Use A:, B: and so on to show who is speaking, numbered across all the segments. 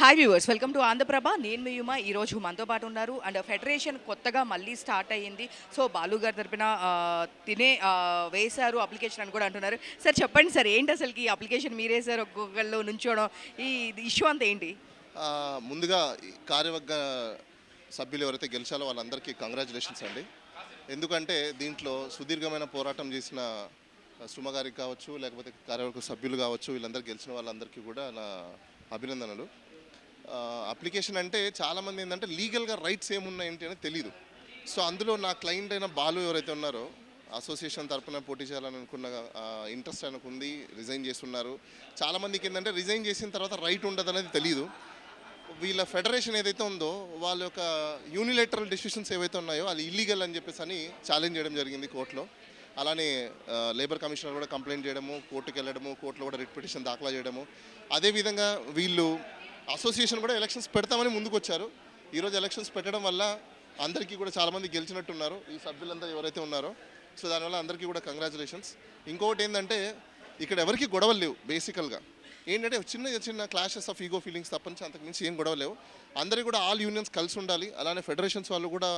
A: Hi viewers, welcome to Andhra Prabha. నేను మీ యుమ. ఈరోజు మనతో పాటు ఉన్నారు. అండ్ ఫెడరేషన్ కొత్తగా మళ్ళీ స్టార్ట్ అయ్యింది. సో బాలు గారి తరపున తినే వేశారు అప్లికేషన్ అని కూడా అంటున్నారు. సార్ చెప్పండి సార్, ఏంటి అసలుకి ఈ అప్లికేషన్ మీరు వేశారు, ఒక్కొక్కళ్ళు నుంచోవడం, ఈ ఇష్యూ అంతా ఏంటి?
B: ముందుగా కార్యవర్గ సభ్యులు ఎవరైతే గెలిచారో వాళ్ళందరికీ కంగ్రాచులేషన్స్ అండి. ఎందుకంటే దీంట్లో సుదీర్ఘమైన పోరాటం చేసిన సుమ గారికి కావచ్చు, లేకపోతే కార్యవర్గ సభ్యులు కావచ్చు, వీళ్ళందరూ గెలిచిన వాళ్ళందరికీ కూడా నా అభినందనలు. అప్లికేషన్ అంటే చాలామంది ఏంటంటే లీగల్గా రైట్స్ ఏమున్నాయి ఏంటి అని తెలీదు. సో అందులో నా క్లయింట్ అయిన బాలు ఎవరైతే ఉన్నారో అసోసియేషన్ తరఫున పోటీ చేయాలని అనుకున్న ఇంట్రెస్ట్ ఆయనకు ఉంది, రిజైన్ చేస్తున్నారు. చాలామందికి ఏంటంటే రిజైన్ చేసిన తర్వాత రైట్ ఉండదు అనేది తెలియదు. వీళ్ళ ఫెడరేషన్ ఏదైతే ఉందో వాళ్ళ యొక్క యూనిలేటరల్ డెసిషన్స్ ఏవైతే ఉన్నాయో అది ఇల్లీగల్ అని చెప్పేసి అని ఛాలెంజ్ చేయడం జరిగింది కోర్టులో. అలానే లేబర్ కమిషనర్ కూడా కంప్లైంట్ చేయడము, కోర్టుకు వెళ్ళడము, కోర్టులో కూడా రిట్ పిటిషన్ దాఖలా చేయడము. అదేవిధంగా వీళ్ళు అసోసియేషన్ కూడా ఎలక్షన్స్ పెడతామని ముందుకు వచ్చారు. ఈరోజు ఎలక్షన్స్ పెట్టడం వల్ల అందరికీ కూడా చాలామంది గెలిచినట్టున్నారు ఈ సభ్యులంతా ఎవరైతే ఉన్నారో. సో దానివల్ల అందరికీ కూడా కంగ్రాచులేషన్స్. ఇంకొకటి ఏంటంటే ఇక్కడ ఎవరికి గొడవలు లేవు. బేసికల్గా ఏంటంటే చిన్న చిన్న క్లాషెస్ ఆఫ్ ఈగో ఫీలింగ్స్ తప్పనించి అంతకుమించి ఏం గొడవ లేవు. అందరికీ కూడా ఆల్ యూనియన్స్ కలిసి ఉండాలి. అలానే ఫెడరేషన్స్ వాళ్ళు కూడా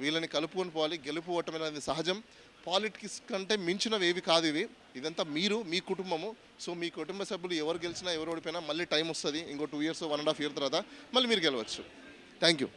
B: వీళ్ళని కలుపుకొని పోవాలి. గెలుపు ఓటమి అనేది సహజం. పాలిటిక్స్ కంటే మించినవి ఏవి కాదు ఇవి. ఇదంతా మీరు, మీ కుటుంబము. సో మీ కుటుంబ సభ్యులు ఎవరు గెలిచినా ఎవరు ఓడిపోయినా మళ్ళీ టైం వస్తుంది. ఇంకో 2 years 1.5 years తర్వాత మళ్ళీ మీరు గెలవచ్చు. Thank you.